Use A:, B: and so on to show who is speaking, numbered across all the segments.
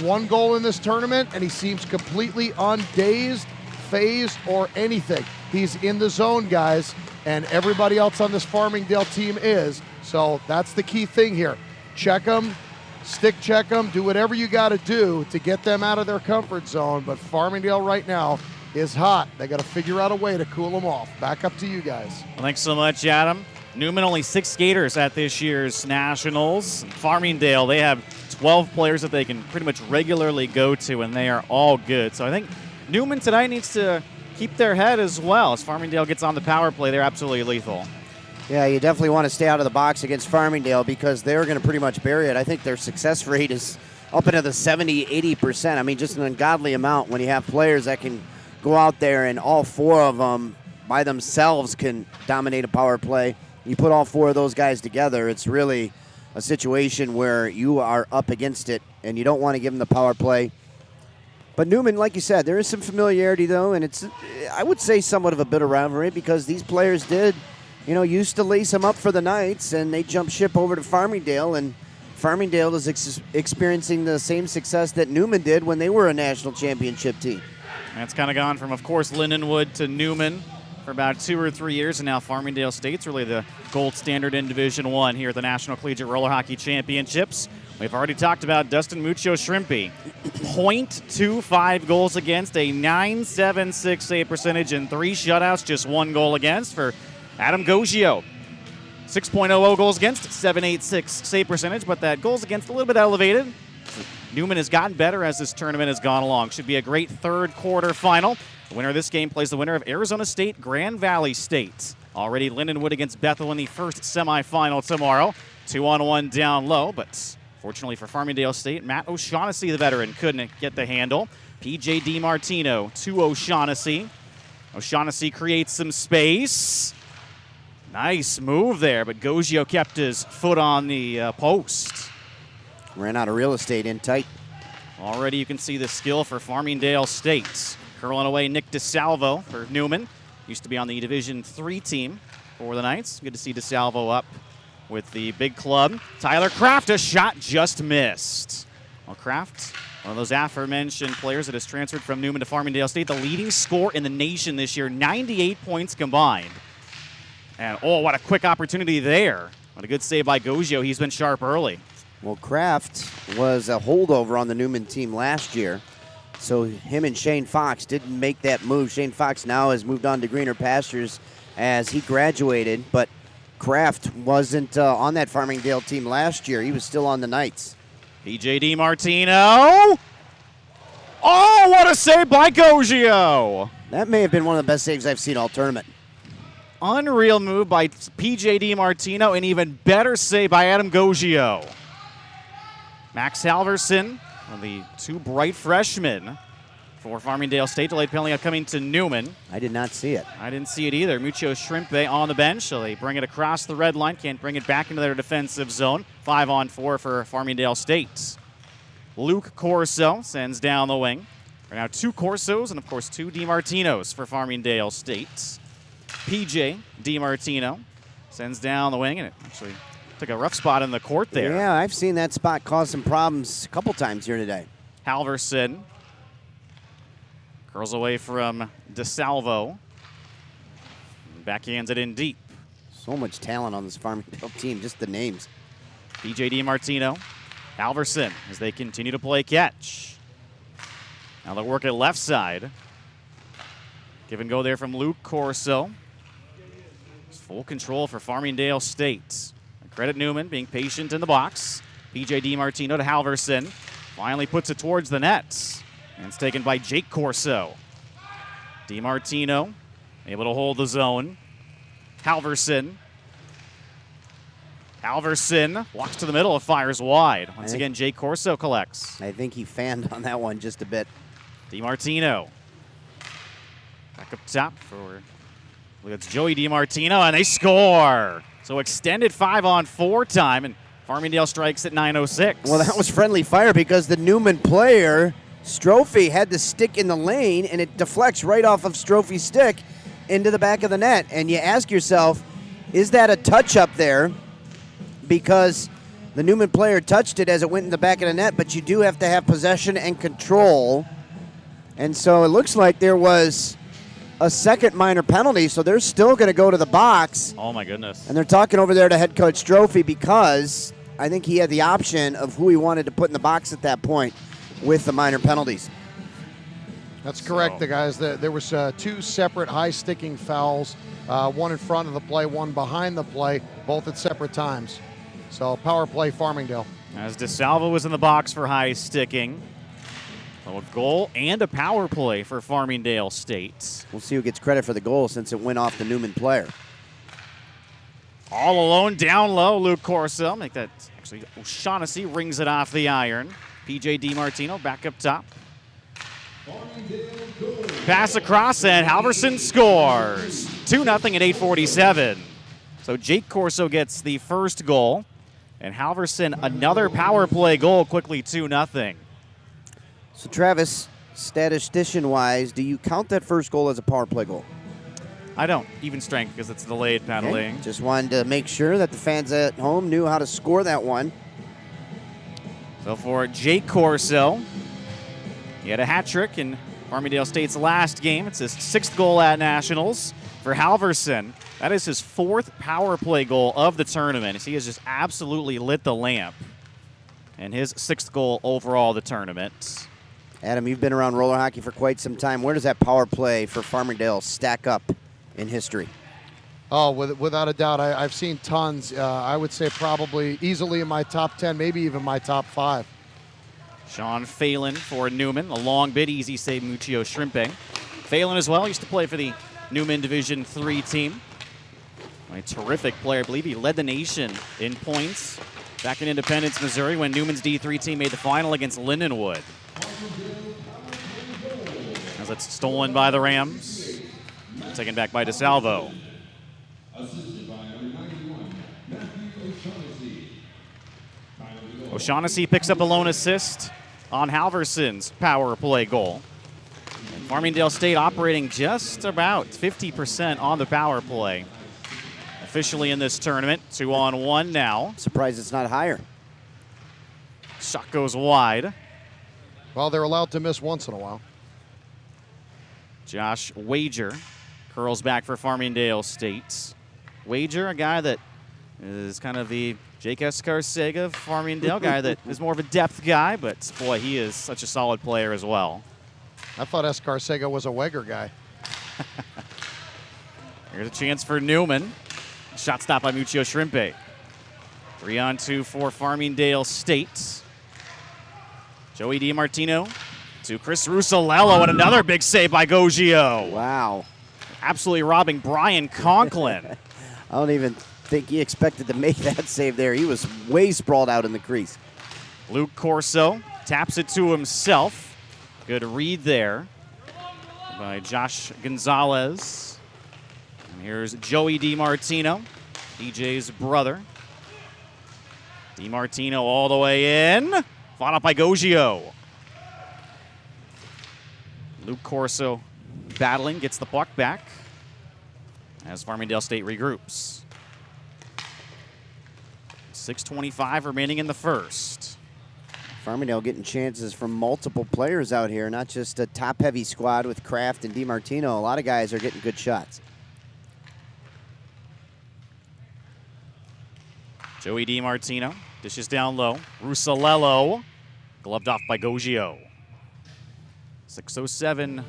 A: one goal in this tournament, and he seems completely undazed, phased, or anything. He's in the zone, guys, and everybody else on this Farmingdale team is. So that's the key thing here. Check them, stick check them, do whatever you got to do to get them out of their comfort zone. But Farmingdale right now is hot. They got to figure out a way to cool them off. Back up to you guys.
B: Well, thanks so much, Adam. NEUMANN only 6 skaters at this year's Nationals. Farmingdale, they have 12 players that they can pretty much regularly go to, and they are all good. So I think NEUMANN tonight needs to keep their head as well. As Farmingdale gets on the power play, they're absolutely lethal.
C: Yeah, you definitely want to stay out of the box against Farmingdale because they're going to pretty much bury it. I think their success rate is up into the 70-80%. I mean, just an ungodly amount when you have players that can go out there and all 4 of them by themselves can dominate a power play. You put all 4 of those guys together, it's really a situation where you are up against it and you don't want to give them the power play. But NEUMANN, like you said, there is some familiarity though, and it's, I would say, somewhat of a bitter rivalry because these players did, used to lace them up for the Knights, and they jumped ship over to Farmingdale, and Farmingdale is experiencing the same success that NEUMANN did when they were a national championship team.
B: That's kind of gone from, of course, Lindenwood to NEUMANN for about 2 or 3 years, and now Farmingdale State's really the gold standard in Division I here at the National Collegiate Roller Hockey Championships. We've already talked about Dustin Mucho Shrimpy. .25 goals against, a .976 save percentage, and 3 shutouts, just 1 goal against for Adam Goggio. 6.00 goals against, .786 save percentage, but that goals against a little bit elevated. NEUMANN has gotten better as this tournament has gone along. Should be a great third quarter final. The winner of this game plays the winner of Arizona State, Grand Valley State. Already Lindenwood against Bethel in the first semifinal tomorrow. 2-on-1 down low, but fortunately for Farmingdale State, Matt O'Shaughnessy, the veteran, couldn't get the handle. P.J. DiMartino to O'Shaughnessy. O'Shaughnessy creates some space. Nice move there, but Goggio kept his foot on the post.
C: Ran out of real estate in tight.
B: Already you can see the skill for Farmingdale State. Curling away Nick DeSalvo for NEUMANN. Used to be on the Division III team for the Knights. Good to see DeSalvo up with the big club. Tyler Kraft, a shot just missed. Well, Kraft, one of those aforementioned players that has transferred from NEUMANN to Farmingdale State, the leading scorer in the nation this year, 98 points combined. And, oh, what a quick opportunity there. What a good save by Goggio. He's been sharp early.
C: Well, Kraft was a holdover on the NEUMANN team last year, so him and Shane Fox didn't make that move. Shane Fox now has moved on to greener pastures as he graduated, but Kraft wasn't on that Farmingdale team last year. He was still on the Knights.
B: P.J. DiMartino. Oh, what a save by Goggio.
C: That may have been one of the best saves I've seen all tournament.
B: Unreal move by P.J. DiMartino, and even better save by Adam Goggio. Max Halverson, one of the 2 bright freshmen for Farmingdale State. Delayed penalty coming to NEUMANN.
C: I did not see it.
B: I didn't see it either. Mucho Shrimpe on the bench, so they bring it across the red line. Can't bring it back into their defensive zone. 5-on-4 for Farmingdale State. Luke Corso sends down the wing. Right now 2 Corsos and, of course, 2 DiMartinos for Farmingdale State. P.J. DiMartino sends down the wing, and it actually took a rough spot in the court there.
C: Yeah, I've seen that spot cause some problems a couple times here today.
B: Halverson curls away from DeSalvo. Backhands it in deep.
C: So much talent on this Farmingdale team, just the names.
B: P.J. DiMartino, Halverson as they continue to play catch. Now they'll work it left side. Give and go there from Luke Corso. Full control for Farmingdale State. Credit NEUMANN being patient in the box. P.J. DiMartino to Halverson. Finally puts it towards the net. And it's taken by Jake Corso. DiMartino able to hold the zone. Halverson. Halverson walks to the middle, fires wide. Once again, Jake Corso collects.
C: I think he fanned on that one just a bit.
B: DiMartino. Back up top for, it's Joey DiMartino, and they score. So extended 5-on-4 time, and Farmingdale strikes at 9:06.
C: Well, that was friendly fire because the NEUMANN player, Strophy, had the stick in the lane, and it deflects right off of Strophy's stick into the back of the net. And you ask yourself, is that a touch up there? Because The Neumann player touched it as it went in the back of the net, but you do have to have possession and control. And so it looks like there was a second minor penalty, so they're still going to go to the box.
B: Oh, my goodness.
C: And they're talking over there to head coach Strophe because I think he had the option of who he wanted to put in the box at that point with the minor penalties.
A: That's correct, the guys. There was two separate high-sticking fouls, one in front of the play, one behind the play, both at separate times. So power play, Farmingdale.
B: As DeSalvo was in the box for high sticking. So a goal and a power play for Farmingdale State.
C: We'll see who gets credit for the goal since it went off the Neumann player.
B: All alone, down low, Luke Corso. Make that, actually, O'Shaughnessy rings it off the iron. P.J. DiMartino back up top. Pass across, and Halverson scores. 2-0 at 8:47. So Jake Corso gets the first goal, and Halverson another power play goal, quickly 2-0.
C: So Travis, statistician-wise, do you count that first goal as a power play goal?
B: I don't. Even strength because it's delayed penalty.
C: Okay. Just wanted to make sure that the fans at home knew how to score that one.
B: So for Jake Corso, he had a hat trick in Farmingdale State's last game. It's his 6th goal at Nationals. For Halverson, that is his 4th power play goal of the tournament. He has just absolutely lit the lamp. And his 6th goal overall of the tournament.
C: Adam, you've been around roller hockey for quite some time. Where does that power play for Farmingdale stack up in history?
A: Oh, without a doubt. I've seen tons. I would say probably easily in my top 10, maybe even my top 5.
B: Sean Phelan for Neumann. A long bid, easy save, Muccio Shrimping. Phelan as well used to play for the Neumann Division III team. A terrific player. I believe he led the nation in points back in Independence, Missouri, when Neumann's D3 team made the final against Lindenwood. As it's stolen by the Rams. Taken back by DeSalvo. O'Shaughnessy picks up a lone assist on Halverson's power play goal. And Farmingdale State operating just about 50% on the power play. Officially in this tournament, 2-on-1 now.
C: Surprised it's not higher.
B: Shot goes wide.
A: Well, they're allowed to miss once in a while.
B: Josh Wager curls back for Farmingdale State. Wager, a guy that is kind of the Jake Escarcega, Farmingdale guy that is more of a depth guy, but boy, he is such a solid player as well.
A: I thought Escarcega was a Weger guy.
B: Here's a chance for Neumann. Shot stopped by Muccio Shrimpe. 3-on-2 for Farmingdale State. Joey DiMartino to Chris Russolello, and another big save by Goggio.
C: Wow.
B: Absolutely robbing Brian Conklin.
C: I don't even think he expected to make that save there. He was way sprawled out in the crease.
B: Luke Corso taps it to himself. Good read there by Josh Gonzalez. And here's Joey DiMartino, DJ's brother. DiMartino all the way in. Fought up by Goggio. Luke Corso battling, gets the puck back as Farmingdale State regroups. 6:25 remaining in the first.
C: Farmingdale getting chances from multiple players out here, not just a top-heavy squad with Kraft and DiMartino. A lot of guys are getting good shots.
B: Joey DiMartino dishes down low. Russolello gloved off by Goggio. 6:07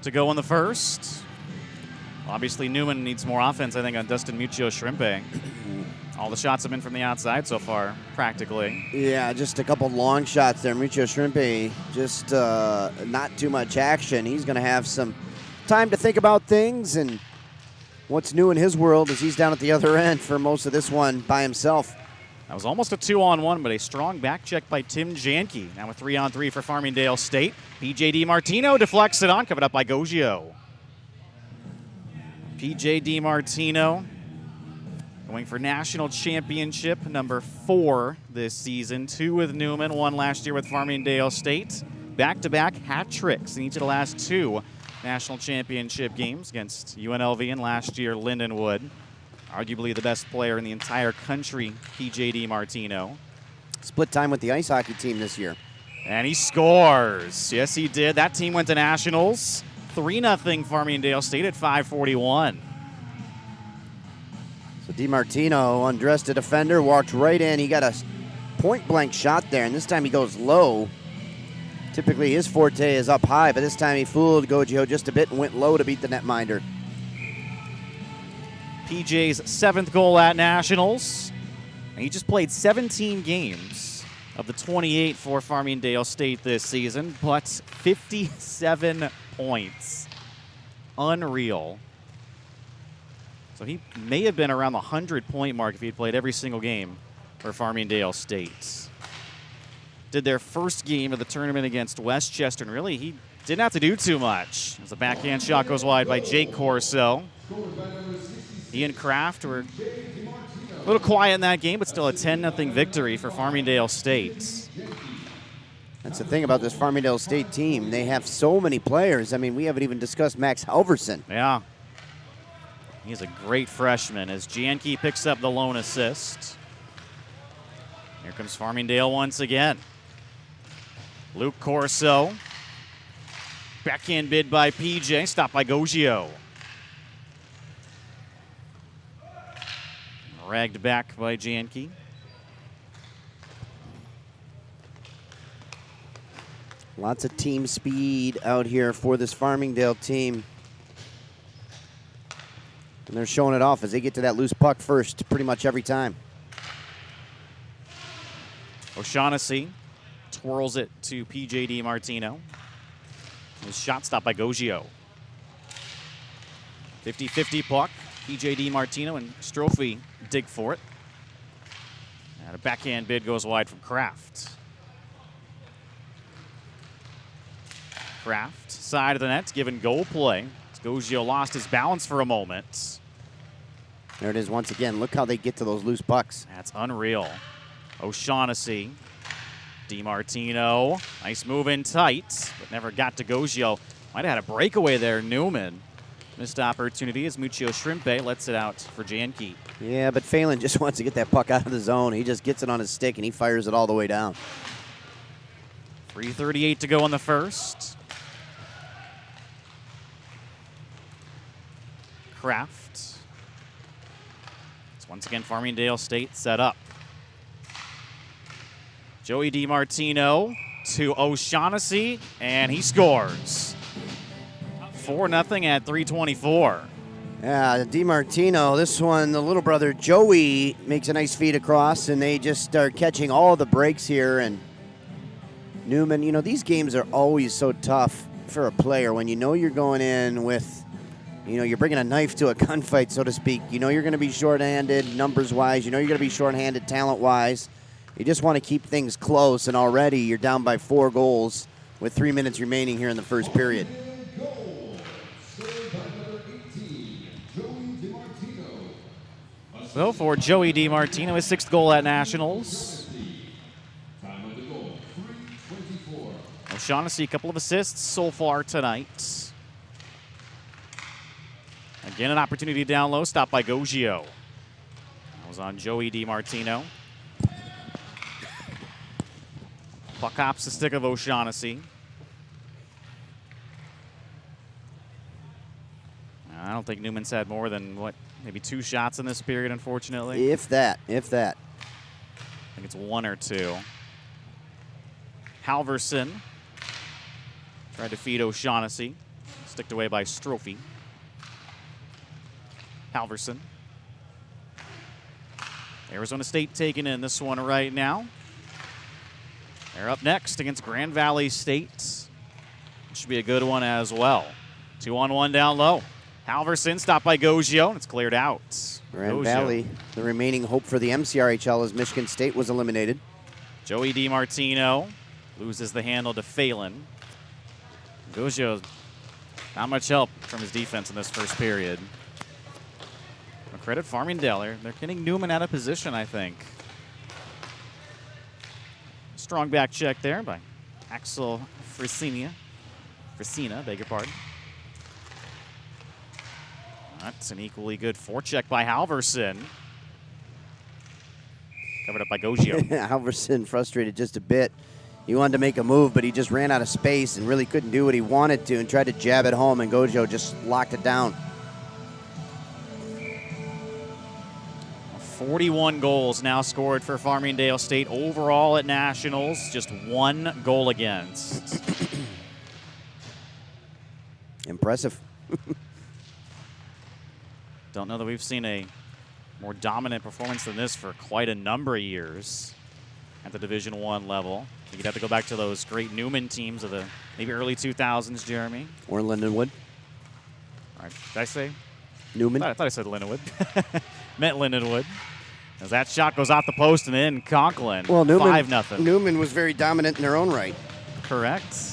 B: to go in the first. Obviously, Neumann needs more offense, I think, on Dustin Muccio Shrimpe. All the shots have been from the outside so far, practically.
C: Yeah, just a couple long shots there. Muccio Shrimpe, just not too much action. He's going to have some time to think about things, and what's new in his world is he's down at the other end for most of this one by himself.
B: That was almost a 2-on-1, but a strong back check by Tim Janke. Now a 3-on-3 for Farmingdale State. P.J. DiMartino deflects it on, covered up by Goggio. P.J. DiMartino going for national championship number 4 this season. 2 with Neumann, 1 last year with Farmingdale State. Back-to-back hat tricks in each of the last 2 national championship games against UNLV and last year Lindenwood. Arguably the best player in the entire country, P.J. DiMartino.
C: Split time with the ice hockey team this year.
B: And he scores. Yes, he did. That team went to nationals. 3-0 Farmingdale State at 5:41.
C: So DiMartino undressed a defender, walked right in. He got a point-blank shot there, and this time he goes low. Typically his forte is up high, but this time he fooled Gogio just a bit and went low to beat the netminder.
B: PJ's 7th goal at nationals. And he just played 17 games of the 28 for Farmingdale State this season, but 57 points. Unreal. So he may have been around the 100-point mark if he had played every single game for Farmingdale State. Did their first game of the tournament against Westchester, and really he didn't have to do too much. As the backhand shot goes wide by Jake Corso. He and Kraft were a little quiet in that game, but still a 10-0 victory for Farmingdale State.
C: That's the thing about this Farmingdale State team. They have so many players. I mean, we haven't even discussed Max Halverson.
B: Yeah. He's a great freshman as Janke picks up the lone assist. Here comes Farmingdale once again. Luke Corso. Backhand bid by PJ, stopped by Gogio. Ragged back by Janke.
C: Lots of team speed out here for this Farmingdale team. And they're showing it off as they get to that loose puck first pretty much every time.
B: O'Shaughnessy twirls it to P.J. DiMartino. His shot stopped by Gogio. 50-50 puck. P.J. DiMartino and Strophy dig for it. And a backhand bid goes wide from Kraft. Kraft, side of the net, given goal play. Gogio lost his balance for a moment.
C: There it is once again. Look how they get to those loose pucks.
B: That's unreal. O'Shaughnessy, DiMartino. Nice move in tight, but never got to Gogio. Might have had a breakaway there, Newman. Missed opportunity as Muccio Shrimpe lets it out for Janke.
C: Yeah, but Phelan just wants to get that puck out of the zone. He just gets it on his stick and he fires it all the way down.
B: 3:38 to go in the first. Kraft. It's once again Farmingdale State set up. Joey DiMartino to O'Shaughnessy, and he scores. 4-0 at 3:24.
C: Yeah, DiMartino, this one, the little brother Joey makes a nice feed across, and they just start catching all the breaks here. And Newman, you know, these games are always so tough for a player when you know you're going in with, you know, you're bringing a knife to a gunfight, so to speak. You know you're going to be shorthanded numbers-wise. You know you're going to be shorthanded talent-wise. You just want to keep things close, and already you're down by 4 goals with 3 minutes remaining here in the first period.
B: So for Joey DiMartino, his 6th goal at nationals. O'Shaughnessy, a couple of assists so far tonight. Again, an opportunity down low, stopped by Gogio. That was on Joey DiMartino. Puck hops the stick of O'Shaughnessy. I don't think Newman's had more than, what, maybe 2 shots in this period, unfortunately.
C: If that.
B: I think it's 1 or 2. Halverson tried to feed O'Shaughnessy. Sticked away by Strophy. Halverson. Arizona State taking in this one right now. They're up next against Grand Valley State. Should be a good one as well. 2-on-1 down low. Halverson stopped by Gogio, and it's cleared out.
C: Grand Valley, the remaining hope for the MCRHL as Michigan State was eliminated.
B: Joey DiMartino loses the handle to Phelan. Gogio, not much help from his defense in this first period. Well, credit Farmingdale. They're getting Newman out of position, I think. Strong back check there by Axel Frisina, beg your pardon. That's an equally good forecheck by Halverson. Covered up by Goggio.
C: Halverson frustrated just a bit. He wanted to make a move, but he just ran out of space and really couldn't do what he wanted to and tried to jab it home, and Goggio just locked it down.
B: 41 goals now scored for Farmingdale State. Overall at Nationals, just 1 goal against.
C: Impressive.
B: Don't know that we've seen a more dominant performance than this for quite a number of years at the Division I level. You'd have to go back to those great NEUMANN teams of the maybe early 2000s, Jeremy.
C: Or Lindenwood.
B: All right, did I say?
C: NEUMANN.
B: I thought I said Lindenwood. Meant Lindenwood. As that shot goes off the post and in, Conklin,
C: well, NEUMANN,
B: 5-0.
C: NEUMANN was very dominant in their own right.
B: Correct.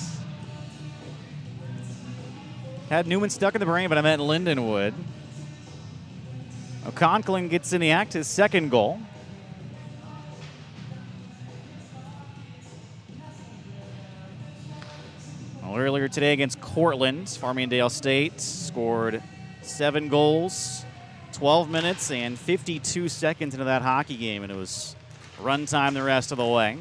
B: Had NEUMANN stuck in the brain, but I meant Lindenwood. Conklin gets in the act, his second goal. Well, earlier today against Cortland, Farmingdale State scored 7 goals, 12 minutes and 52 seconds into that hockey game, and it was run time the rest of the way.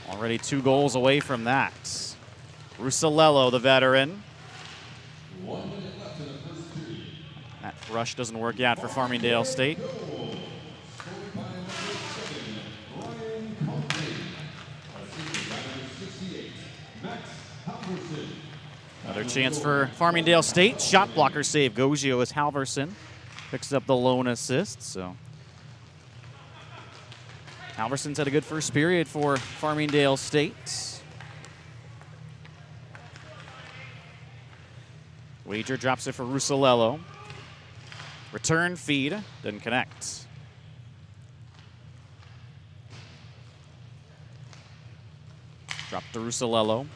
B: Already 2 goals away from that. Russalello, the veteran. That rush doesn't work out for Farmingdale State. Another chance for Farmingdale State. Shot blocker save. Goggio as Halverson picks up the lone assist. So Halverson's had a good first period for Farmingdale State. Wager drops it for Russalello. Return feed, doesn't connect. Drop to Russalello.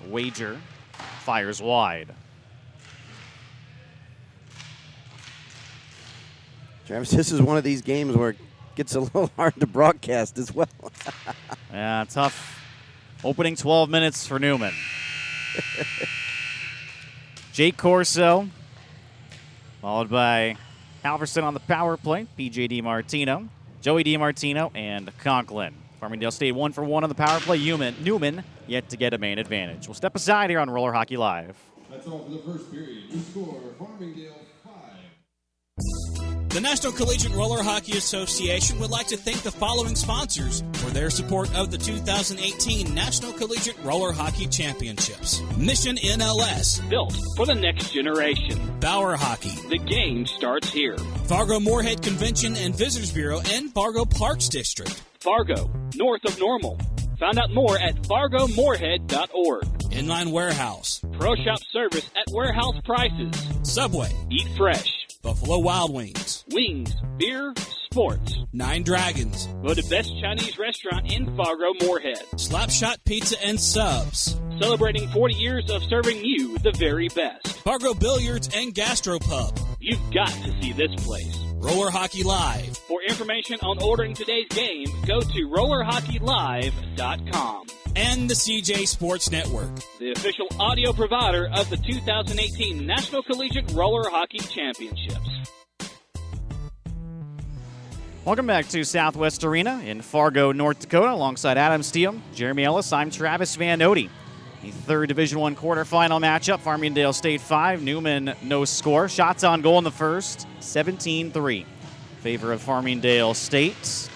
B: Wager fires wide.
C: Travis, this is one of these games where it gets a little hard to broadcast as well.
B: Yeah, tough. Opening 12 minutes for NEUMANN. Jake Corso, followed by Halverson on the power play, PJ DiMartino, Joey DiMartino, and Conklin. Farmingdale State 1 for 1 on the power play. NEUMANN yet to get a main advantage. We'll step aside here on Roller Hockey Live.
D: That's all for the first period. We score Farmingdale 5.
E: The National Collegiate Roller Hockey Association would like to thank the following sponsors for their support of the 2018 National Collegiate Roller Hockey Championships. Mission NLS,
F: built for the next generation.
E: Bauer Hockey,
F: The game starts here.
E: Fargo Moorhead Convention and Visitors Bureau, and Fargo Parks District.
F: Fargo, north of Normal. Find out more at fargomoorhead.org.
E: Inline Warehouse,
F: Pro Shop service at warehouse prices.
E: Subway,
F: Eat fresh.
E: Buffalo Wild Wings,
F: Wings, beer, sports.
E: Nine Dragons,
F: Voted best Chinese restaurant in Fargo Moorhead.
E: Slapshot Pizza and Subs,
F: Celebrating 40 years of serving you the very best.
E: Fargo Billiards and Gastropub,
F: You've got to see this place.
E: Roller Hockey Live,
F: For information on ordering today's game, go to rollerhockeylive.com.
E: and the CJ Sports Network.
F: The official audio provider of the 2018 National Collegiate Roller Hockey Championships.
B: Welcome back to Southwest Arena in Fargo, North Dakota. Alongside Adam Steele, Jeremy Ellis, I'm Travis Van Ode. The third Division I quarterfinal matchup, Farmingdale State 5, NEUMANN no score. Shots on goal in the first, 17-3. Favor of Farmingdale State.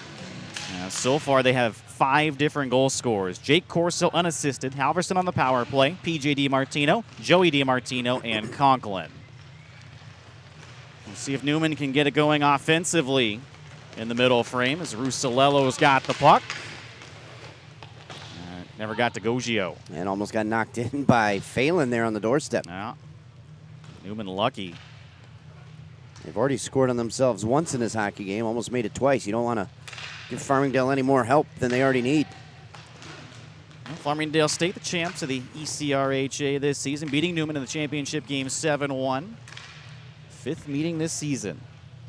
B: So far they have 5 different goal scorers. Jake Corso unassisted, Halverson on the power play, PJ DiMartino, Joey DiMartino, and Conklin. We'll see if NEUMANN can get it going offensively in the middle frame as Russalello's got the puck. Never got to Goggio.
C: And almost got knocked in by Phelan there on the doorstep.
B: Yeah. NEUMANN lucky.
C: They've already scored on themselves once in this hockey game, almost made it twice. You don't want to give Farmingdale any more help than they already need.
B: Well, Farmingdale State, the champs of the ECRHA this season, beating NEUMANN in the championship game 7-1. 5th meeting this season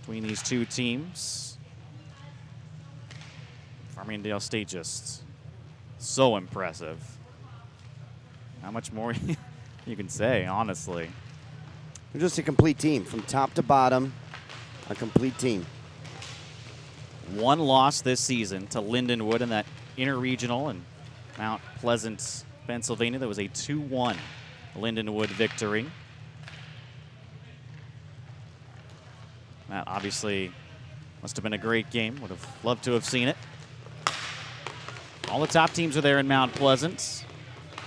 B: between these two teams. Farmingdale State just so impressive. How much more you can say, honestly.
C: They're just a complete team from top to bottom, a complete team.
B: One loss this season to Lindenwood in that interregional in Mount Pleasant, Pennsylvania. That was a 2-1 Lindenwood victory. That obviously must have been a great game. Would have loved to have seen it. All the top teams are there in Mount Pleasant.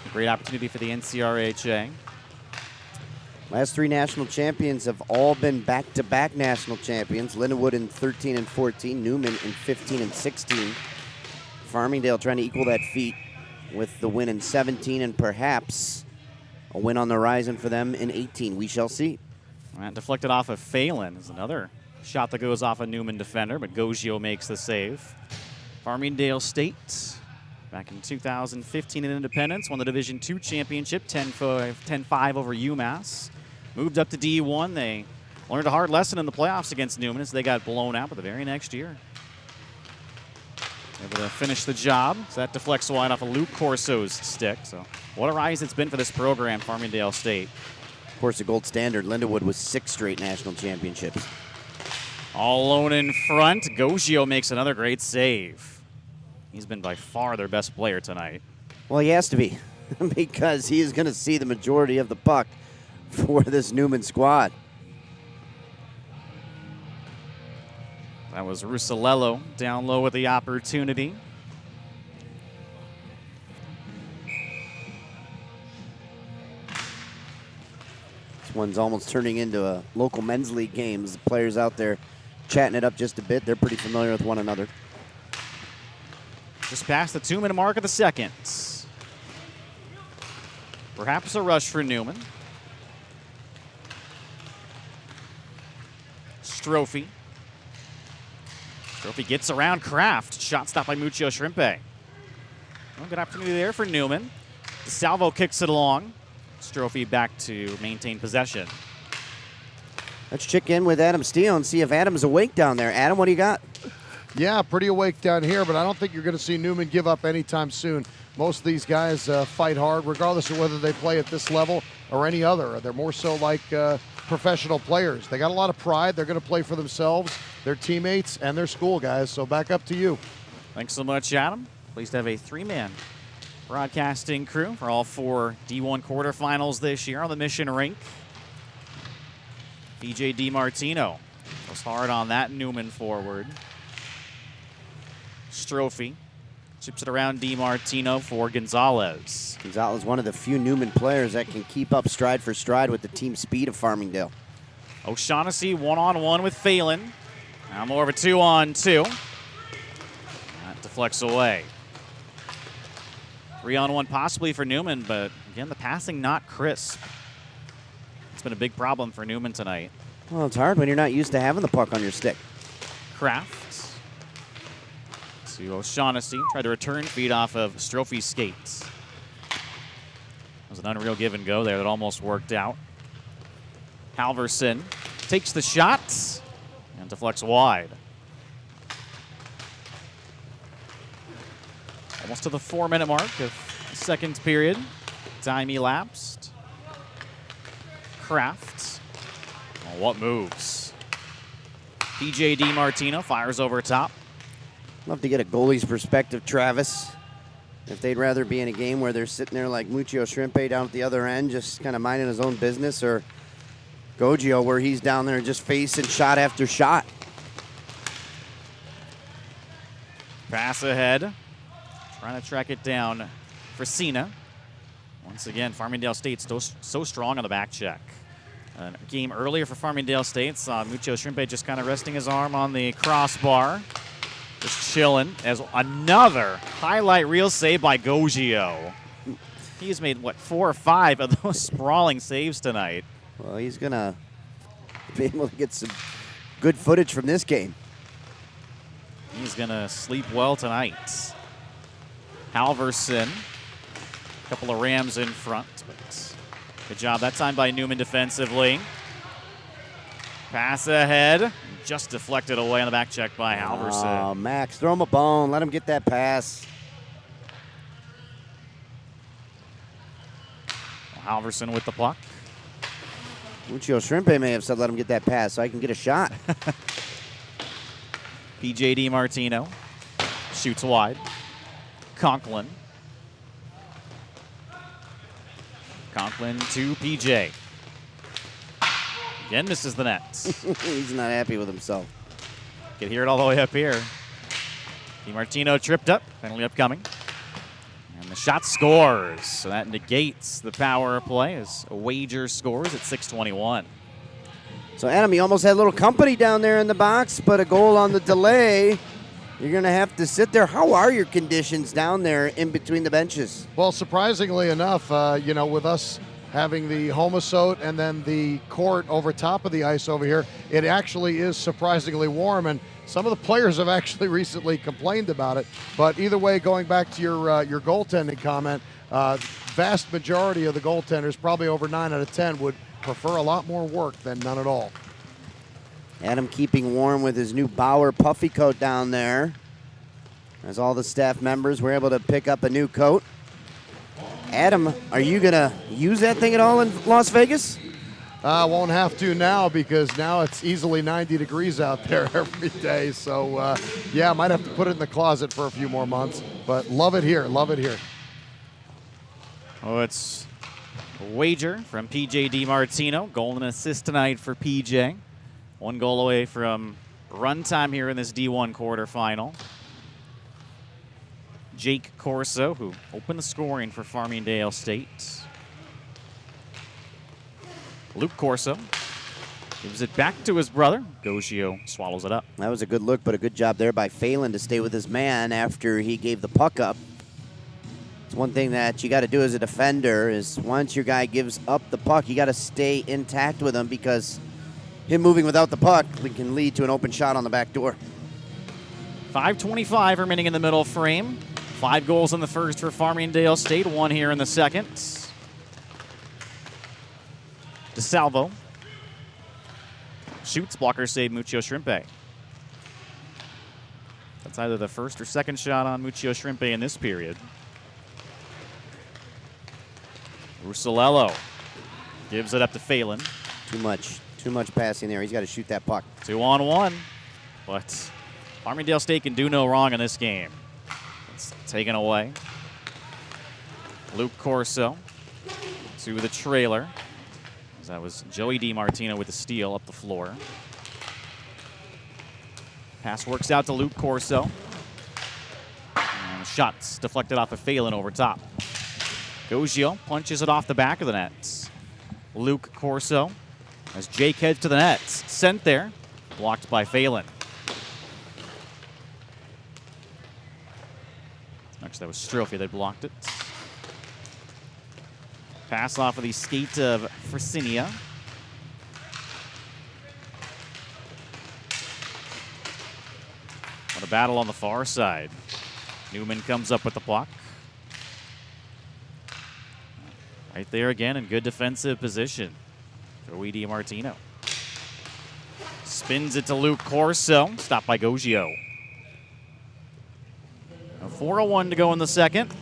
B: A great opportunity for the NCRHA.
C: Last 3 national champions have all been back-to-back national champions. Lindenwood in 13 and 14, Neumann in 15 and 16. Farmingdale trying to equal that feat with the win in 17 and perhaps a win on the horizon for them in 18. We shall see.
B: That deflected off of Phelan is another shot that goes off a Neumann defender, but Gogio makes the save. Farmingdale State, back in 2015 in Independence, won the Division II championship, 10-5 over UMass. Moved up to D1. They learned a hard lesson in the playoffs against Neumann as they got blown out, but the very next year, able to finish the job. So that deflects wide off of Luke Corso's stick. So what a rise it's been for this program, Farmingdale State.
C: Of course, the gold standard, Lindenwood, was 6 straight national championships.
B: All alone in front. Gogio makes another great save. He's been by far their best player tonight.
C: Well, he has to be because he is going to see the majority of the puck for this Neumann squad.
B: That was Russalello down low with the opportunity.
C: This one's almost turning into a local men's league game. The players out there chatting it up just a bit. They're pretty familiar with one another.
B: Just past the 2-minute mark of the second. Perhaps a rush for Neumann. Strophy. Strophy gets around Kraft. Shot stopped by Muccio Shrimpe. Well, good opportunity there for Neumann. DeSalvo kicks it along. Strophy back to maintain possession.
C: Let's check in with Adam Steele and see if Adam's awake down there. Adam, what do you got?
A: Yeah, pretty awake down here, but I don't think you're going to see Neumann give up anytime soon. Most of these guys fight hard, regardless of whether they play at this level or any other. They're more so like professional players. They got a lot of pride. They're going to play for themselves, their teammates, and their school, guys. So back up to you.
B: Thanks so much, Adam. Pleased to have a 3-man broadcasting crew for all 4 D1 quarterfinals this year on the Mission Rink. BJ DiMartino goes hard on that Neumann forward. Strophy chips it around DiMartino for Gonzalez.
C: Gonzalez, one of the few Neumann players that can keep up stride for stride with the team speed of Farmingdale.
B: O'Shaughnessy one-on-one with Phelan. Now more of a 2-on-2. That deflects away. 3-on-1 possibly for Neumann, but again, the passing not crisp. It's been a big problem for Neumann tonight.
C: Well, it's hard when you're not used to having the puck on your stick.
B: Kraft to O'Shaughnessy. Tried to return feed off of Strophy's skates. It was an unreal give and go there that almost worked out. Halverson takes the shot and deflects wide. Almost to the 4-minute mark of the second period. Time elapsed. Kraft. Oh, what moves? PJ DiMartino fires over top.
C: Love to get a goalie's perspective, Travis. If they'd rather be in a game where they're sitting there like Muccio Shrimpe down at the other end, just kind of minding his own business, or Gogio where he's down there just facing shot after shot.
B: Pass ahead. Trying to track it down for Cena. Once again, Farmingdale State so strong on the back check. A game earlier for Farmingdale State saw Muccio Shrimpe just kind of resting his arm on the crossbar. Just chilling as another highlight reel save by Gogio. He's made, what, 4 or 5 of those sprawling saves tonight.
C: Well, he's going to be able to get some good footage from this game.
B: He's going to sleep well tonight. Halverson, a couple of Rams in front, but good job that time by Neumann defensively. Pass ahead, just deflected away on the back check by Halverson.
C: Oh, Max, throw him a bone. Let him get that pass.
B: Halverson with the puck.
C: Muccio Shrimpe may have said let him get that pass so I can get a shot.
B: P.J. DiMartino shoots wide. Conklin. Conklin to P.J. Again misses the net.
C: He's not happy with himself.
B: Can hear it all the way up here. DiMartino tripped up, penalty upcoming. And the shot scores. So that negates the power play as a wager scores at 6:21.
C: So, Adam, you almost had a little company down there in the box, but a goal on the delay. You're going to have to sit there. How are your conditions down there in between the benches?
A: Well, surprisingly enough, with us having the Homosote and then the court over top of the ice over here, it actually is surprisingly warm. And some of the players have actually recently complained about it. But either way, going back to your goaltending comment, vast majority of the goaltenders, probably over 9 out of 10, would prefer a lot more work than none at all.
C: Adam keeping warm with his new Bauer puffy coat down there. As all the staff members were able to pick up a new coat. Adam, are you going to use that thing at all in Las Vegas?
A: Won't have to now because now it's easily 90 degrees out there every day. So, yeah, might have to put it in the closet for a few more months. But love it here, love it here.
B: Oh, it's a wager from P.J. DiMartino. Goal and assist tonight for P.J. 1 goal away from run time here in this D1 quarterfinal. Jake Corso, who opened the scoring for Farmingdale State. Luke Corso gives it back to his brother. Gogio swallows it up.
C: That was a good look, but a good job there by Phelan to stay with his man after he gave the puck up. It's one thing that you got to do as a defender is once your guy gives up the puck, you got to stay intact with him because him moving without the puck can lead to an open shot on the back door.
B: 5:25 remaining in the middle frame. 5 goals in the first for Farmingdale State, 1 here in the second. DeSalvo shoots, blocker save Muccio Shrimpe. That's either the first or second shot on Muccio Shrimpe in this period. Russalello gives it up to Phelan.
C: Too much passing there. He's got to shoot that puck.
B: 2-on-1, but Farmingdale State can do no wrong in this game. It's taken away. Luke Corso to the trailer. That was Joey DiMartino with the steal up the floor. Pass works out to Luke Corso. And the shot's deflected off of Phelan over top. Gogio punches it off the back of the net. Luke Corso as Jake heads to the net. Sent there, blocked by Phelan. Actually, that was Strophy that blocked it. Pass off of the skate of Frisinia. What a battle on the far side. Neumann comes up with the puck. Right there again in good defensive position. Joey DiMartino. Spins it to Luke Corso. Stopped by Gogio. 4:01 to go in the second.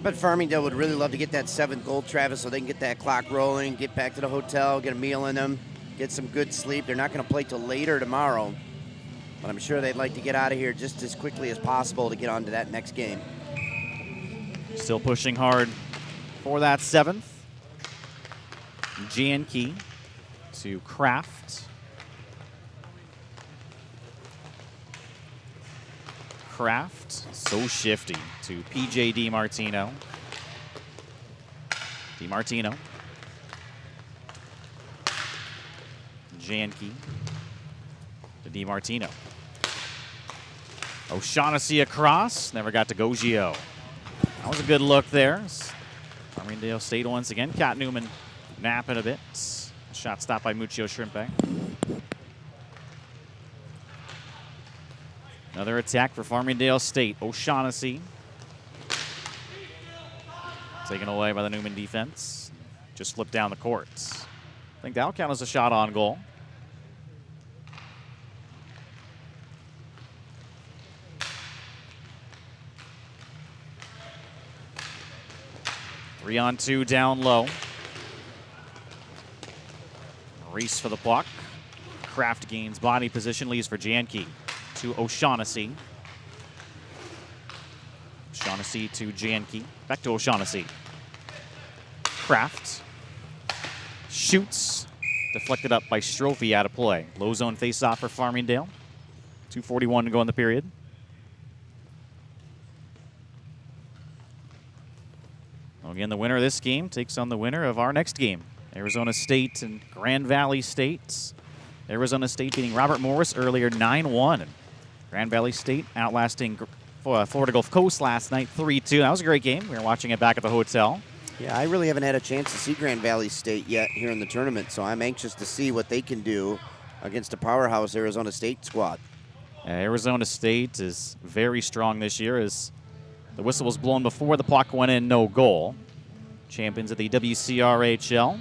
C: But Farmingdale would really love to get that 7th goal, Travis, so they can get that clock rolling, get back to the hotel, get a meal in them, get some good sleep. They're not going to play till later tomorrow, but I'm sure they'd like to get out of here just as quickly as possible to get on to that next game.
B: Still pushing hard for that 7th. Janke to Kraft. Kraft, so shifty, to P.J. DiMartino. DiMartino. Janke to DiMartino. O'Shaughnessy across, never got to Gogio. That was a good look there. Farmingdale State once again. Cat Neumann napping a bit. Shot stopped by Muccio Shrimpe. Another attack for Farmingdale State. O'Shaughnessy taken away by the Neumann defense. Just slipped down the courts. I think that'll count as a shot on goal. Three on two down low. Race for the puck. Kraft gains body position, leaves for Janke to O'Shaughnessy. O'Shaughnessy to Janke. Back to O'Shaughnessy. Kraft shoots. Deflected up by Strophe, out of play. Low zone face-off for Farmingdale. 2:41 to go in the period. Again, the winner of this game takes on the winner of our next game. Arizona State and Grand Valley State. Arizona State beating Robert Morris earlier 9-1. Grand Valley State outlasting Florida Gulf Coast last night 3-2. That was a great game. We were watching it back at the hotel.
C: Yeah, I really haven't had a chance to see Grand Valley State yet here in the tournament, so I'm anxious to see what they can do against a powerhouse Arizona State squad.
B: Arizona State is very strong this year as the whistle was blown before the puck went in, no goal. Champions of the WCRHL.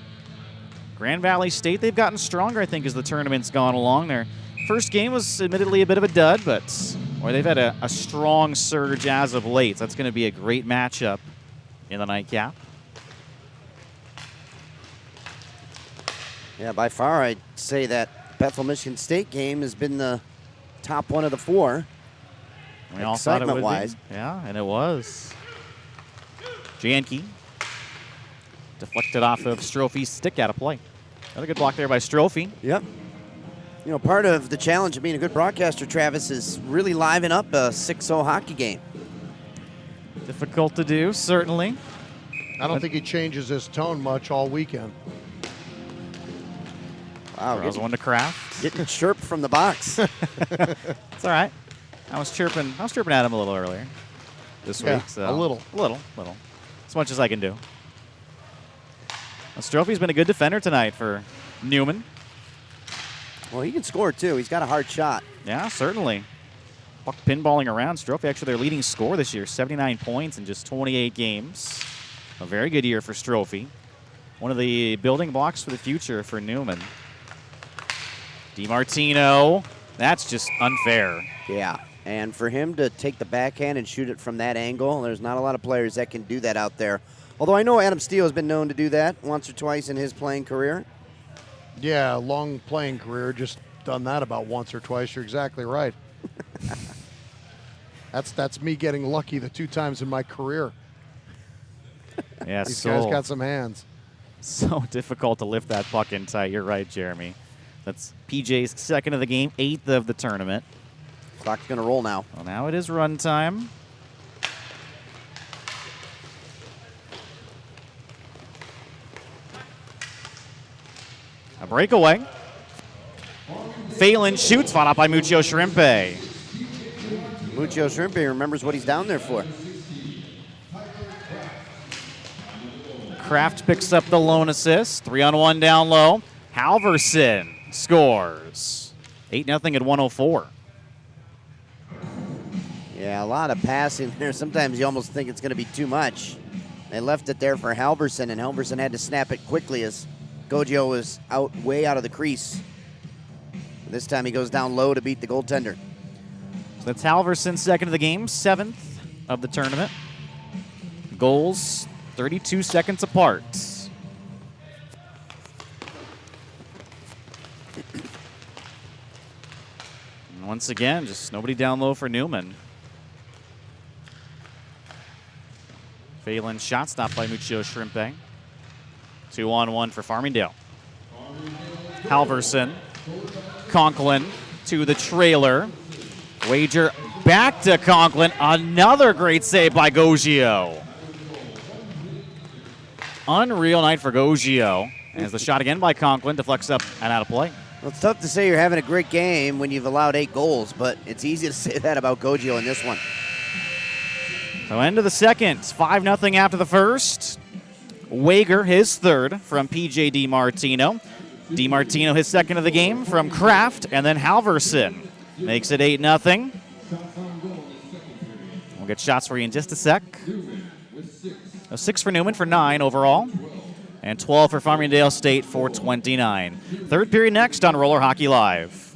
B: Grand Valley State, they've gotten stronger, I think, as the tournament's gone along. Their first game was admittedly a bit of a dud, but they've had a strong surge as of late. So that's going to be a great matchup in the nightcap.
C: Yeah, by far, I'd say that Bethel Michigan State game has been the top one of the four.
B: We all thought it would
C: excitement-wise.
B: be. Yeah, and it was. Janke deflected off of Strophe's stick, out of play. Another good block there by Strophe.
C: Yep. You know, part of the challenge of being a good broadcaster, Travis, is really liven up a 6-0 hockey game.
B: Difficult to do, certainly.
A: I don't think he changes his tone much all weekend.
C: Wow,
B: Throws one to Kraft.
C: getting chirped from the box.
B: It's all right. I was chirping at him a little earlier this week. So
A: a little.
B: As much as I can do. Strophe's been a good defender tonight for NEUMANN.
C: Well, he can score, too. He's got a hard shot.
B: Yeah, certainly. Puck pinballing around. Strophe, actually their leading scorer this year, 79 points in just 28 games. A very good year for Strophe. One of the building blocks for the future for NEUMANN. DiMartino, that's just unfair.
C: Yeah, and for him to take the backhand and shoot it from that angle, there's not a lot of players that can do that out there. Although I know Adam Steele has been known to do that once or twice in his playing career.
A: Yeah, long playing career, just done that about once or twice. You're exactly right. That's me getting lucky the 2 times in my career.
B: Yeah,
A: These guys got some hands.
B: So difficult to lift that puck in tight. You're right, Jeremy. That's PJ's second of the game, 8th of the tournament.
C: Clock's going to roll now.
B: Well, now it is run time. A breakaway. Phelan shoots, fought out by Muccio Shrimpe.
C: Muccio Shrimpe remembers what he's down there for.
B: Kraft picks up the lone assist. 3-on-1 down low. Halverson scores. 8-0 at 1:04.
C: Yeah, a lot of passing there. Sometimes you almost think it's going to be too much. They left it there for Halverson, and Halverson had to snap it quickly as Gojo was way out of the crease. This time he goes down low to beat the goaltender.
B: So that's Halverson's second of the game, 7th of the tournament. Goals 32 seconds apart. And once again, just nobody down low for NEUMANN. Phelan shot stopped by Muccio Shrimpe. 2-on-1 for Farmingdale. Halverson. Conklin to the trailer. Wager back to Conklin. Another great save by Goggio. Unreal night for Goggio. As the shot again by Conklin deflects up and out of play.
C: Well, it's tough to say you're having a great game when you've allowed 8 goals, but it's easy to say that about Goggio in this one.
B: So end of the second. 5-0 after the first. Wager, his third from PJ DiMartino. DiMartino, his second of the game from Kraft, and then Halverson makes it 8-0. We'll get shots for you in just a sec. 6 for NEUMANN for 9 overall, and 12 for Farmingdale State for 29. Third period next on Roller Hockey Live.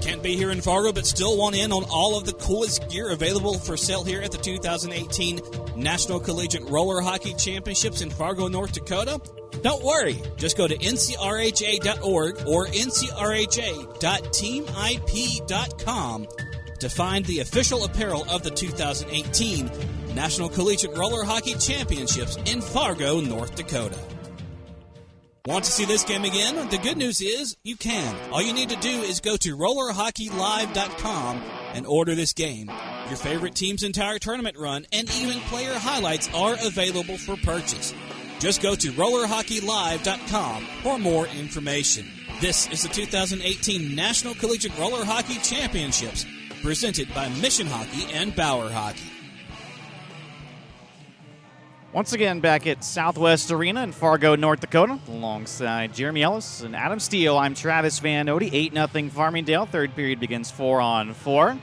E: Can't be here in Fargo, but still want in on all of the coolest gear available for sale here at the 2018 National Collegiate Roller Hockey Championships in Fargo, North Dakota? Don't worry, just go to ncrha.org or ncrha.teamip.com to find the official apparel of the 2018 National Collegiate Roller Hockey Championships in Fargo, North Dakota. Want to see this game again? The good news is you can. All you need to do is go to rollerhockeylive.com and order this game. Your favorite team's entire tournament run and even player highlights are available for purchase. Just go to rollerhockeylive.com for more information. This is the 2018 National Collegiate Roller Hockey Championships, presented by Mission Hockey and Bauer Hockey.
B: Once again, back at Southwest Arena in Fargo, North Dakota, alongside Jeremy Ellis and Adam Steele. I'm Travis Van Ode, 8-0 Farmingdale. Third period begins 4-on-4.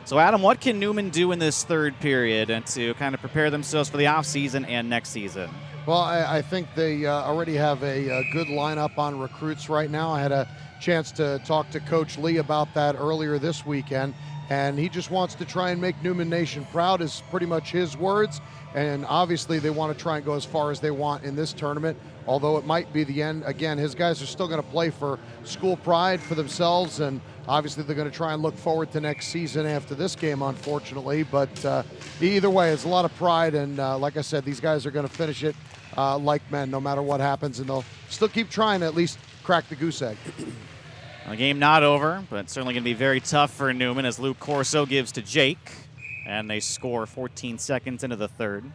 B: So, Adam, what can NEUMANN do in this third period to kind of prepare themselves for the offseason and next season?
A: Well, I think they already have a good lineup on recruits right now. I had a chance to talk to Coach Lee about that earlier this weekend, and he just wants to try and make NEUMANN Nation proud, is pretty much his words. And obviously they want to try and go as far as they want in this tournament, although it might be the end. Again, his guys are still going to play for school pride for themselves, and obviously they're going to try and look forward to next season after this game, unfortunately. But either way, it's a lot of pride, and like I said, these guys are going to finish it like men no matter what happens, and they'll still keep trying to at least crack the goose egg.
B: The game not over, but certainly going to be very tough for NEUMANN as Luke Corso gives to Jake. And they score 14 seconds into the third.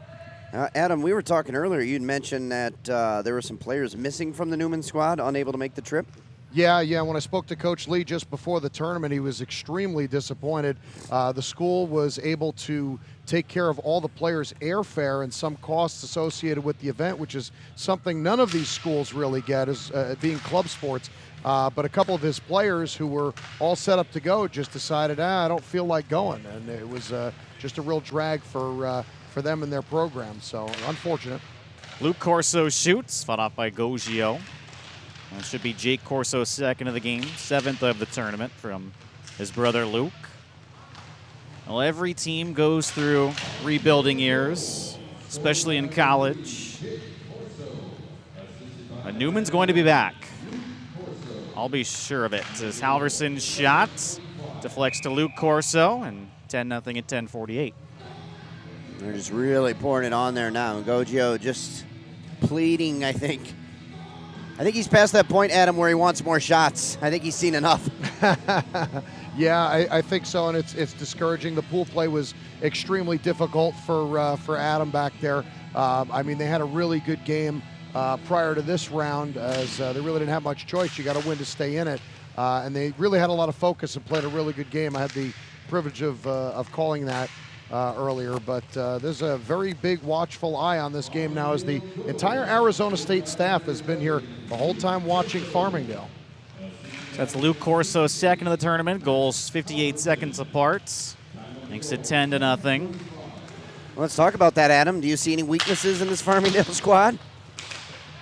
C: Adam, we were talking earlier. You'd mentioned that there were some players missing from the NEUMANN squad, unable to make the trip.
A: Yeah. When I spoke to Coach Lee just before the tournament, he was extremely disappointed. The school was able to take care of all the players' airfare and some costs associated with the event, which is something none of these schools really get, as being club sports. But a couple of his players who were all set up to go just decided, I don't feel like going. And it was just a real drag for them and their program. So unfortunate.
B: Luke Corso shoots, fought off by Goggio. That should be Jake Corso's second of the game, 7th of the tournament from his brother Luke. Well, every team goes through rebuilding years, especially in college. But NEUMANN's going to be back. I'll be sure of it. As Halverson's shot deflects to Luke Corso, and 10-0 at 10:48.
C: They're just really pouring it on there now. Goggio just pleading, I think. I think he's past that point, Adam, where he wants more shots. I think he's seen enough.
A: Yeah, I think so, and it's discouraging. The pool play was extremely difficult for Adam back there. I mean, they had a really good game prior to this round, as they really didn't have much choice. You got to win to stay in it, and they really had a lot of focus and played a really good game. I had the privilege of calling that earlier, but there's a very big watchful eye on this game now, as the entire Arizona State staff has been here the whole time watching Farmingdale.
B: That's Luke Corso's second of the tournament. Goals 58 seconds apart. Makes it 10-0.
C: Let's talk about that, Adam. Do you see any weaknesses in this Farmingdale squad?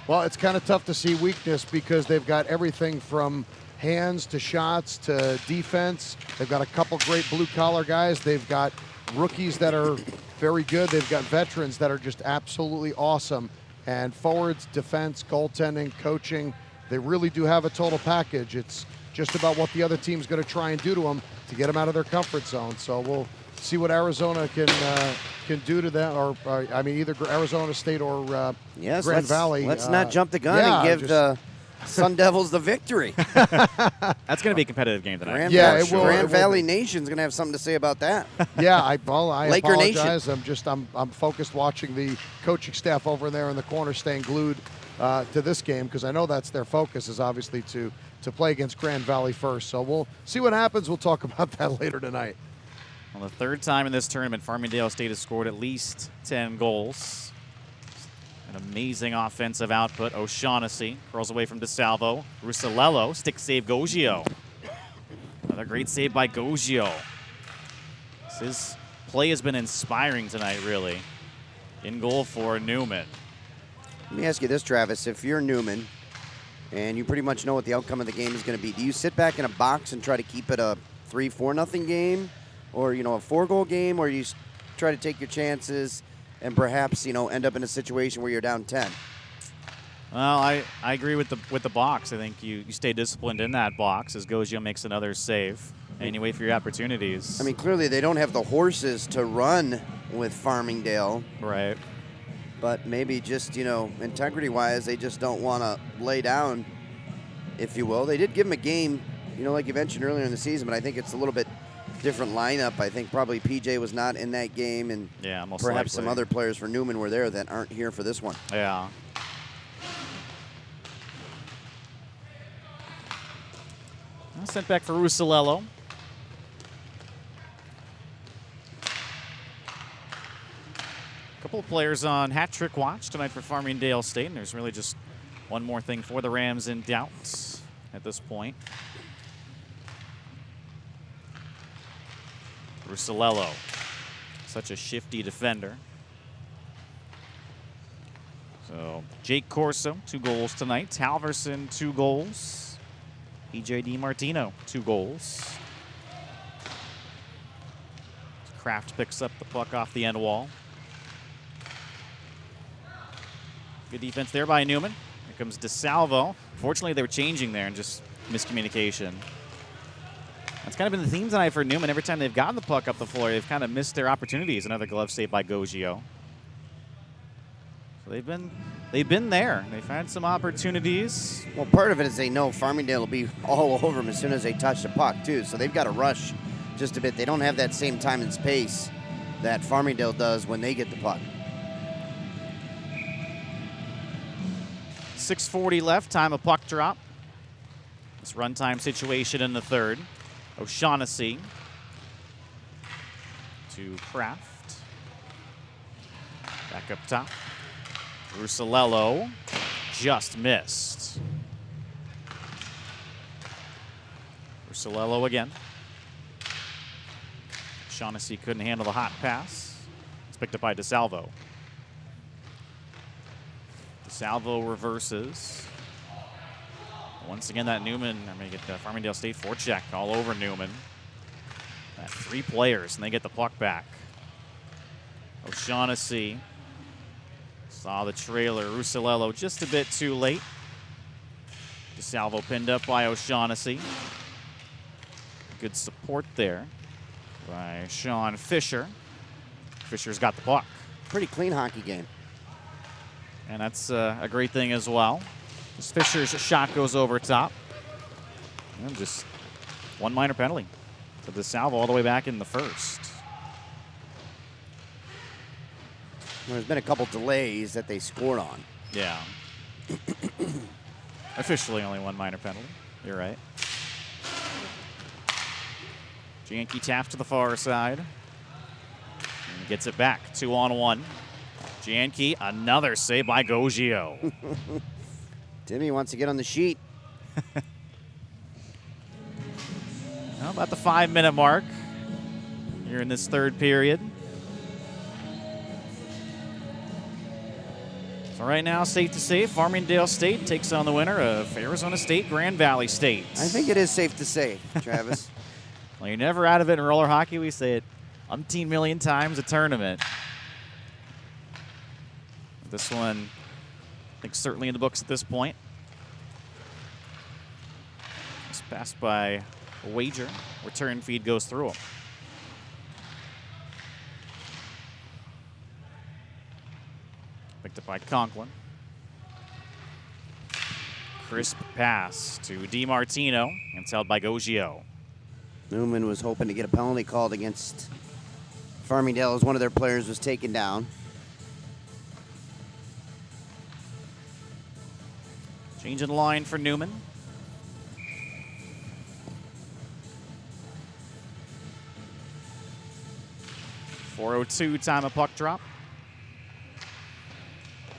A: Well, it's kind of tough to see weakness because they've got everything from hands to shots to defense. They've got a couple great blue-collar guys. They've got rookies that are very good. They've got veterans that are just absolutely awesome. And forwards, defense, goaltending, coaching, they really do have a total package. It's just about what the other team's going to try and do to them to get them out of their comfort zone. So we'll see what Arizona can do to them, or I mean, either Arizona State or Grand Valley.
C: Let's not jump the gun and give the Sun Devils the victory.
B: That's going to be a competitive game tonight.
C: Grand Valley Nation's going to have something to say about that.
A: Yeah, I
C: Laker
A: apologize.
C: Nation.
A: I'm focused watching the coaching staff over there in the corner, staying glued to this game, because I know that's their focus, is obviously to play against Grand Valley first. So we'll see what happens. We'll talk about that later tonight.
B: Well, the third time in this tournament, Farmingdale State has scored at least 10 goals. An amazing offensive output. O'Shaughnessy curls away from DeSalvo. Russalello, stick save Goggio. Another great save by Goggio. His play has been inspiring tonight, really. In goal for NEUMANN.
C: Let me ask you this, Travis. If you're NEUMANN and you pretty much know what the outcome of the game is going to be, do you sit back in a box and try to keep it a 3-4-0 game, or, a 4-goal game, or you try to take your chances and perhaps, end up in a situation where you're down 10?
B: Well, I agree with the box. I think you stay disciplined in that box as Gogio makes another save. And you wait for your opportunities.
C: I mean, clearly they don't have the horses to run with Farmingdale.
B: Right.
C: But maybe just, integrity-wise, they just don't want to lay down, if you will. They did give him a game, like you mentioned earlier in the season, but I think it's a little bit different lineup. I think probably PJ was not in that game, and
B: yeah, most
C: perhaps
B: likely.
C: some other players for NEUMANN were there that aren't here for this one.
B: Yeah. Sent back for Russilello. A couple of players on hat trick watch tonight for Farmingdale State, and there's really just one more thing for the Rams in doubt at this point. Russilello, such a shifty defender. So Jake Corso, 2 goals tonight. Halverson, 2 goals. EJ DiMartino, 2 goals. Kraft picks up the puck off the end wall. Good defense there by NEUMANN. Here comes DeSalvo. Fortunately, they were changing there and just miscommunication. That's kind of been the theme tonight for NEUMANN. Every time they've gotten the puck up the floor, they've kind of missed their opportunities. Another glove save by Gogio. So they've been there. They've had some opportunities.
C: Well, part of it is they know Farmingdale will be all over them as soon as they touch the puck, too. So they've got to rush just a bit. They don't have that same time and space that Farmingdale does when they get the puck.
B: 6:40 left, time of puck drop. This runtime situation in the third. O'Shaughnessy to Kraft. Back up top. Russilello just missed. Russilello again. O'Shaughnessy couldn't handle the hot pass. It's picked up by DeSalvo. DeSalvo reverses. Once again, that NEUMANN, get the Farmingdale State forecheck all over NEUMANN. 3 players, and they get the puck back. O'Shaughnessy saw the trailer. Russilello just a bit too late. DeSalvo pinned up by O'Shaughnessy. Good support there by Sean Fisher. Fisher's got the puck.
C: Pretty clean hockey game.
B: And that's a great thing as well. As Fisher's shot goes over top. And just one minor penalty to DeSalvo all the way back in the first.
C: There's been a couple delays that they scored on.
B: Yeah. Officially only one minor penalty. You're right. Janke taps to the far side. And gets it back. 2-on-1. Janke, another save by Gogio.
C: Timmy wants to get on the sheet.
B: Well, about the 5-minute mark here in this third period. So right now, safe to say, Farmingdale State takes on the winner of Arizona State, Grand Valley State.
C: I think it is safe to say, Travis.
B: Well, you're never out of it in roller hockey. We say it umpteen million times a tournament. This one, I think, certainly in the books at this point. It's passed by a wager. Return feed goes through him. Picked up by Conklin. Crisp pass to DiMartino, and it's held by Gogio.
C: NEUMANN was hoping to get a penalty called against Farmingdale as one of their players was taken down.
B: Change in line for NEUMANN. .402 time of puck drop.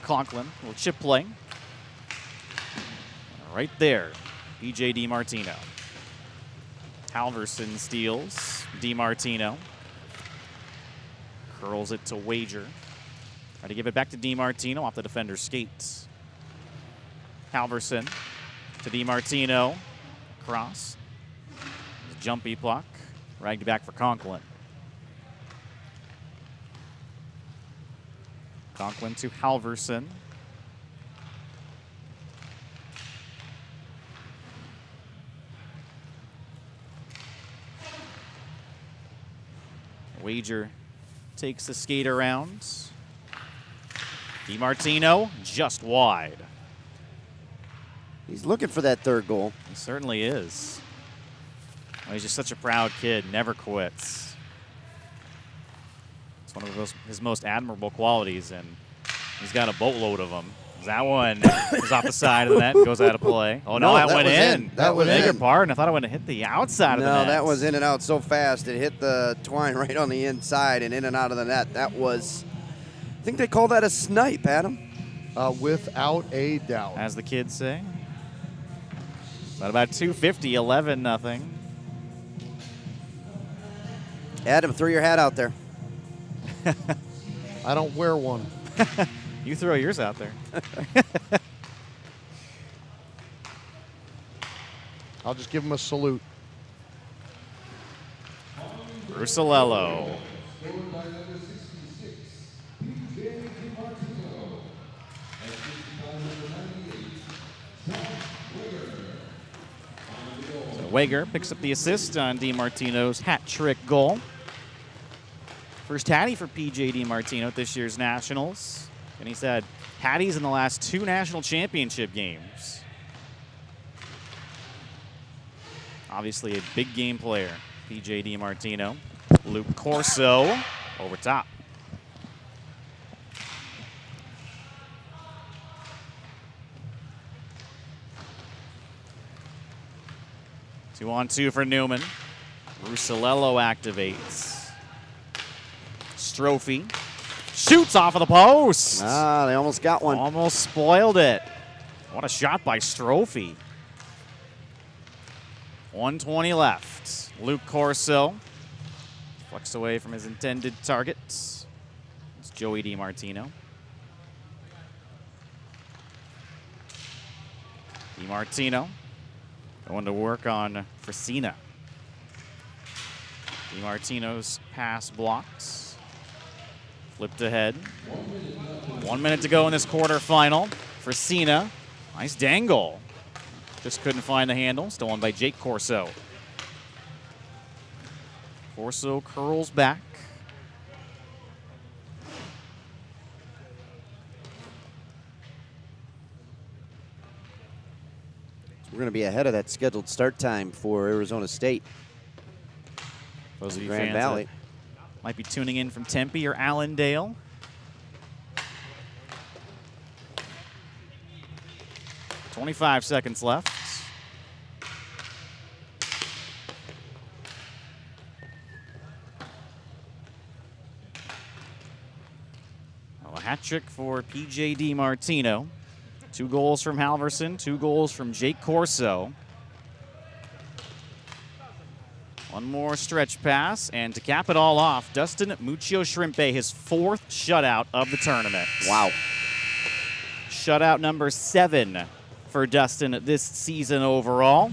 B: Conklin will chip play. Right there, EJ DiMartino. Halverson steals. DiMartino curls it to Wager. Try to give it back to DiMartino off the defender's skates. Halverson to DiMartino. Cross. Jumpy puck. Ragged back for Conklin. Conklin to Halverson. Wager takes the skate around. DiMartino just wide.
C: He's looking for that third goal.
B: He certainly is. Well, he's just such a proud kid, never quits. It's one of his most admirable qualities, and he's got a boatload of them. That one is off the side of the net, goes out of play. Oh, no, that went in.
C: That was
B: Beg your
C: in.
B: pardon. I thought it would have hit the outside of the net.
C: No, that was in and out so fast. It hit the twine right on the inside and in and out of the net. That was, I think they call that a snipe, Adam.
A: Without a doubt.
B: As the kids say. About 250, 11-0.
C: Adam, throw your hat out there.
A: I don't wear one.
B: You throw yours out there.
A: I'll just give him a salute.
B: Rusalello. So Wager picks up the assist on DiMartino's hat trick goal. First hattie for PJ DiMartino at this year's Nationals. And he's had hatties in the last 2 national championship games. Obviously a big game player, PJ DiMartino. Luke Corso over top. Two on two for Neumann. Rusalello activates. Strophe shoots off of the post.
C: Ah, they almost got one.
B: Almost spoiled it. What a shot by Strophe. 1:20 left. Luke Corso flex away from his intended target. It's Joey DiMartino. DiMartino going to work on Frisina. DiMartino's pass blocked. Flipped ahead. 1 minute to go in this quarterfinal. Frisina, nice dangle. Just couldn't find the handle. Stolen by Jake Corso. Corso curls back.
C: We're going to be ahead of that scheduled start time for Arizona State.
B: Those of you
C: Grand
B: fans
C: Valley.
B: that might be tuning in from Tempe or Allendale. .25 seconds left. Well, a hat trick for PJ DiMartino. 2 goals from Halverson, 2 goals from Jake Corso. One more stretch pass, and to cap it all off, Dustin Muccio Shrimpe, his 4th shutout of the tournament.
C: Wow.
B: Shutout number 7 for Dustin this season overall.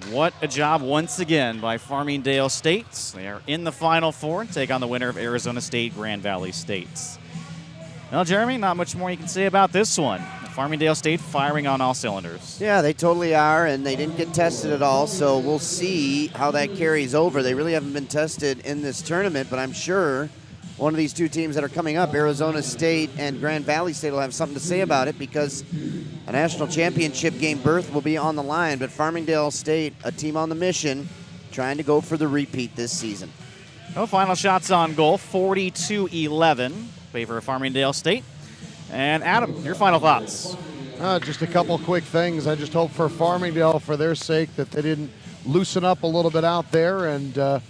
B: What a job once again by Farmingdale State. They are in the Final Four and take on the winner of Arizona State, Grand Valley State. Well, Jeremy, not much more you can say about this one. Farmingdale State firing on all cylinders.
C: Yeah, they totally are, and they didn't get tested at all, so we'll see how that carries over. They really haven't been tested in this tournament, but I'm sure one of these 2 teams that are coming up, Arizona State and Grand Valley State, will have something to say about it because a national championship game berth will be on the line. But Farmingdale State, a team on the mission, trying to go for the repeat this season.
B: No final shots on goal, 42-11, favor of Farmingdale State. And Adam, your final thoughts?
A: Just a couple quick things. I just hope for Farmingdale, for their sake, that they didn't loosen up a little bit out there and